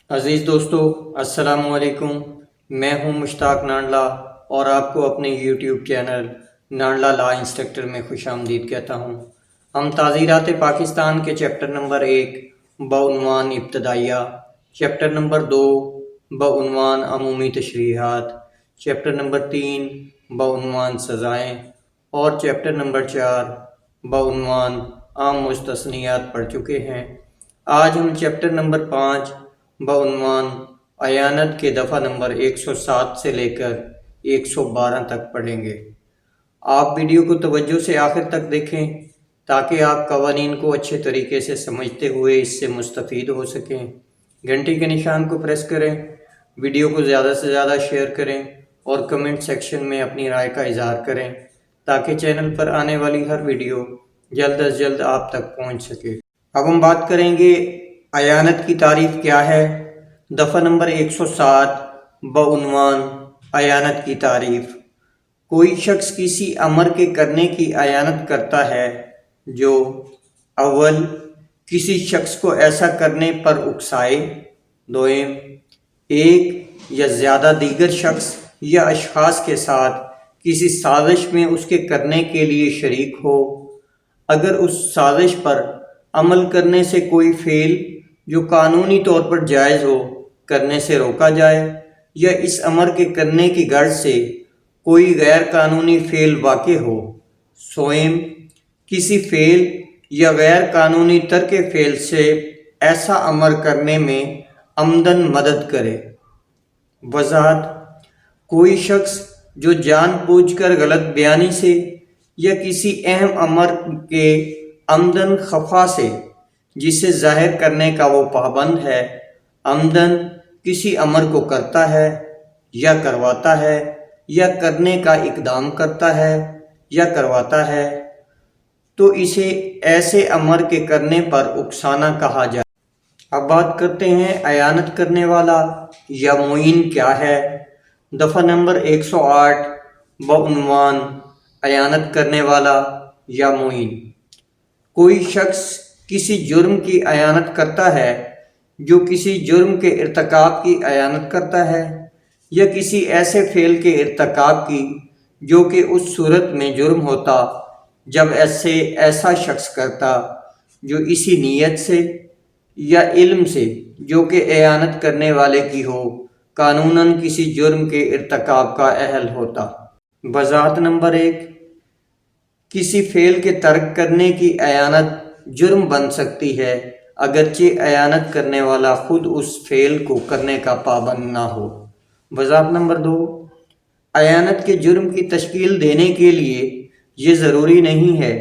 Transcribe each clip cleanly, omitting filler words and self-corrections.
عزیز دوستو، السلام علیکم۔ میں ہوں مشتاق نانڈلا اور آپ کو اپنے یوٹیوب چینل نانڈلا لا انسٹرکٹر میں خوش آمدید کہتا ہوں۔ ہم تعزیرات پاکستان کے چیپٹر نمبر 1 بعنوان ابتدائیہ، چیپٹر نمبر 2 بعنوان عمومی تشریحات، چیپٹر نمبر 3 بعنوان سزائیں اور چیپٹر نمبر 4 بعنوان عام مستثنیات پڑھ چکے ہیں۔ آج ہم چیپٹر نمبر 5 بعنوان ایانت کے دفعہ نمبر 107 سے لے کر 112 تک پڑھیں گے۔ آپ ویڈیو کو توجہ سے آخر تک دیکھیں تاکہ آپ قوانین کو اچھے طریقے سے سمجھتے ہوئے اس سے مستفید ہو سکیں۔ گھنٹی کے نشان کو پریس کریں، ویڈیو کو زیادہ سے زیادہ شیئر کریں اور کمنٹ سیکشن میں اپنی رائے کا اظہار کریں تاکہ چینل پر آنے والی ہر ویڈیو جلد از جلد آپ تک پہنچ سکے۔ اب ہم بات کریں گے ایانت کی تعریف کیا ہے۔ دفعہ نمبر 107 بعنوان ایانت کی تعریف۔ کوئی شخص کسی امر کے کرنے کی ایانت کرتا ہے جو اول کسی شخص کو ایسا کرنے پر اکسائے، دوم ایک یا زیادہ دیگر شخص یا اشخاص کے ساتھ کسی سازش میں اس کے کرنے کے لیے شریک ہو، اگر اس سازش پر عمل کرنے سے کوئی فعل جو قانونی طور پر جائز ہو کرنے سے روکا جائے، یا اس امر کے کرنے کی غرض سے کوئی غیر قانونی فعل واقع ہو، سوئم کسی فعل یا غیر قانونی ترک فعل سے ایسا امر کرنے میں عمدن مدد کرے۔ وضاحت: کوئی شخص جو جان بوجھ کر غلط بیانی سے یا کسی اہم امر کے عمدن خفا سے جسے ظاہر کرنے کا وہ پابند ہے، عمدن کسی امر کو کرتا ہے یا کرواتا ہے یا کرنے کا اقدام کرتا ہے یا کرواتا ہے، تو اسے ایسے امر کے کرنے پر اکسانا کہا جائے۔ اب بات کرتے ہیں ایانت کرنے والا یا معین کیا ہے۔ دفعہ نمبر 108 بعنوان ایانت کرنے والا یا معین۔ کوئی شخص کسی جرم کی ایانت کرتا ہے جو کسی جرم کے ارتکاب کی ایانت کرتا ہے، یا کسی ایسے فعل کے ارتکاب کی جو کہ اس صورت میں جرم ہوتا جب ایسا شخص کرتا جو اسی نیت سے یا علم سے جو کہ اعانت کرنے والے کی ہو قانوناً کسی جرم کے ارتکاب کا اہل ہوتا۔ وضاحت نمبر 1، کسی فعل کے ترک کرنے کی اعانت جرم بن سکتی ہے اگرچہ اعانت کرنے والا خود اس فعل کو کرنے کا پابند نہ ہو۔ وضاحت نمبر 2، اعانت کے جرم کی تشکیل دینے کے لیے یہ ضروری نہیں ہے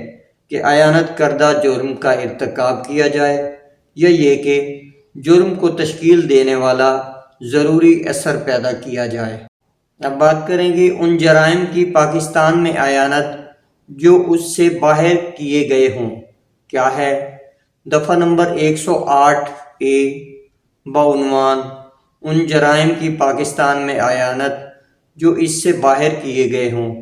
کہ اعانت کردہ جرم کا ارتکاب کیا جائے، یا یہ کہ جرم کو تشکیل دینے والا ضروری اثر پیدا کیا جائے۔ اب بات کریں گے ان جرائم کی پاکستان میں اعانت جو اس سے باہر کیے گئے ہوں کیا ہے۔ دفعہ نمبر 108 بعنوان ان جرائم کی پاکستان میں اعانت جو اس سے باہر کیے گئے ہوں۔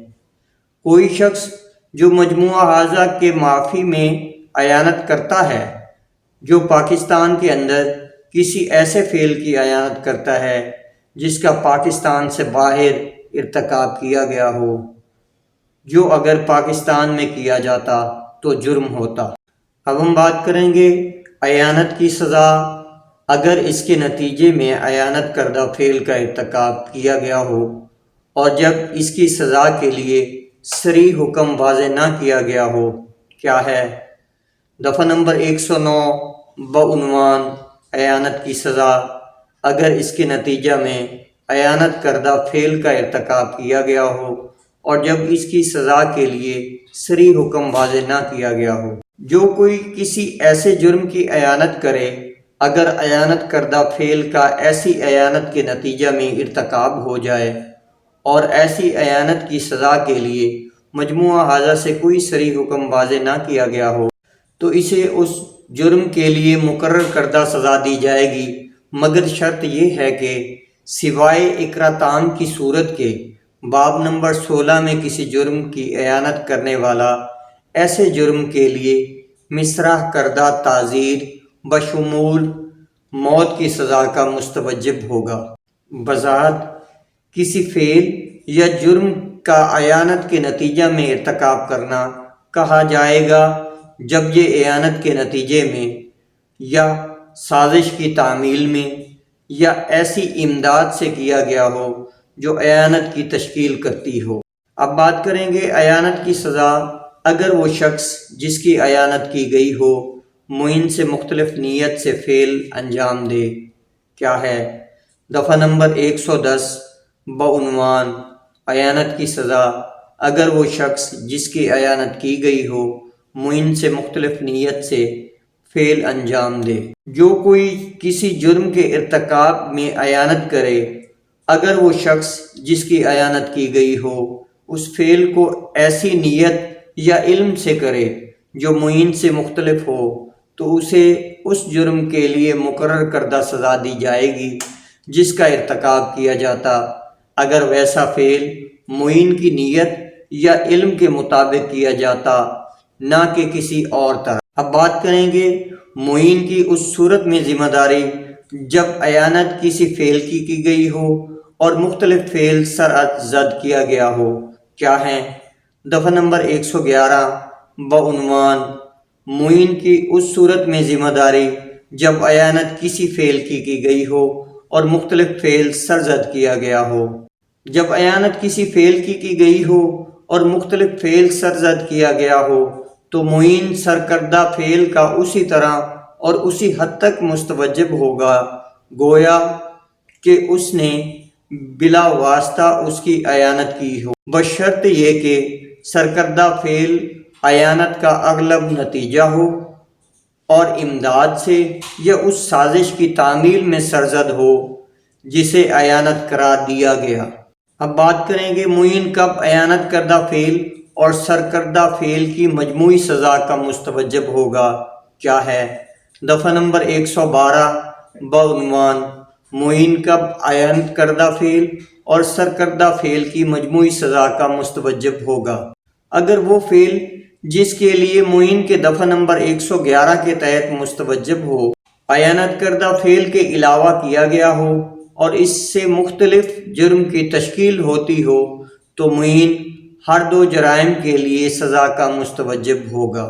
کوئی شخص جو مجموعہ اعضاء کے معافی میں اعانت کرتا ہے جو پاکستان کے اندر کسی ایسے فعل کی اعانت کرتا ہے جس کا پاکستان سے باہر ارتکاب کیا گیا ہو، جو اگر پاکستان میں کیا جاتا تو جرم ہوتا۔ اب ہم بات کریں گے اعانت کی سزا اگر اس کے نتیجے میں اعانت کردہ فعل کا ارتکاب کیا گیا ہو اور جب اس کی سزا کے لیے صریح حکم واضح نہ کیا گیا ہو کیا ہے۔ دفعہ نمبر 109 بعنوان اعانت کی سزا اگر اس کے نتیجہ میں اعانت کردہ فعل کا ارتکاب کیا گیا ہو اور جب اس کی سزا کے لیے صریح حکم واضح نہ کیا گیا ہو۔ جو کوئی کسی ایسے جرم کی اعانت کرے اگر اعانت کردہ فعل کا ایسی اعانت کے نتیجہ میں ارتکاب ہو جائے اور ایسی اعانت کی سزا کے لیے مجموعہ اعضاء سے کوئی صریح حکم واضح نہ کیا گیا ہو تو اسے اس جرم کے لیے مقرر کردہ سزا دی جائے گی، مگر شرط یہ ہے کہ سوائے اقراتام کی صورت کے باب نمبر 16 میں کسی جرم کی اعانت کرنے والا ایسے جرم کے لیے مصرح کردہ تعزیر بشمول موت کی سزا کا مستوجب ہوگا۔ وضاحت: کسی فعل یا جرم کا اعانت کے نتیجہ میں ارتکاب کرنا کہا جائے گا جب یہ اعانت کے نتیجے میں یا سازش کی تعمیل میں یا ایسی امداد سے کیا گیا ہو جو اعانت کی تشکیل کرتی ہو۔ اب بات کریں گے اعانت کی سزا اگر وہ شخص جس کی اعانت کی گئی ہو معین سے مختلف نیت سے فعل انجام دے۔ کیا ہے؟ دفعہ نمبر 110 بعنوان اعانت کی سزا اگر وہ شخص جس کی اعانت کی گئی ہو معین سے مختلف نیت سے فعل انجام دے۔ جو کوئی کسی جرم کے ارتکاب میں اعانت کرے اگر وہ شخص جس کی اعانت کی گئی ہو اس فعل کو ایسی نیت یا علم سے کرے جو معین سے مختلف ہو تو اسے اس جرم کے لیے مقرر کردہ سزا دی جائے گی جس کا ارتکاب کیا جاتا اگر ویسا فعل معین کی نیت یا علم کے مطابق کیا جاتا، نہ کہ کسی اور طرح۔ اب بات کریں گے معین کی اس صورت میں ذمہ داری جب اعانت کسی فعل کی گئی ہو اور مختلف فعل سرزد کیا گیا ہو۔ کیا ہیں؟ دفعہ نمبر 111 بعنوان معین کی اس صورت میں ذمہ داری جب اعانت کسی فعل کی گئی ہو اور مختلف فعل سرزد کیا گیا ہو۔ جب اعانت کسی فعل کی گئی ہو اور مختلف فعل سرزد کیا گیا ہو تو معین سرکردہ فعل کا اسی طرح اور اسی حد تک مستوجب ہوگا گویا کہ اس نے بلا واسطہ اس کی اعانت کی ہو، بشرط یہ کہ سرکردہ فعل اعانت کا اغلب نتیجہ ہو اور امداد سے یا اس سازش کی تعمیل میں سرزد ہو جسے اعانت قرار دیا گیا۔ اب بات کریں گے معین کب اعانت کردہ فعل اور سرکردہ فعل کی مجموعی سزا کا مستوجب ہوگا۔ کیا ہے؟ دفعہ نمبر 112 بعنوان معین کب اعانت کردہ فعل اور سرکردہ فعل کی مجموعی سزا کا مستوجب ہوگا۔ اگر وہ فعل جس کے لیے معین کے دفعہ نمبر 111 کے تحت مستوجب ہو اعانت کردہ فعل کے علاوہ کیا گیا ہو اور اس سے مختلف جرم کی تشکیل ہوتی ہو تو معین ہر دو جرائم کے لیے سزا کا مستوجب ہوگا۔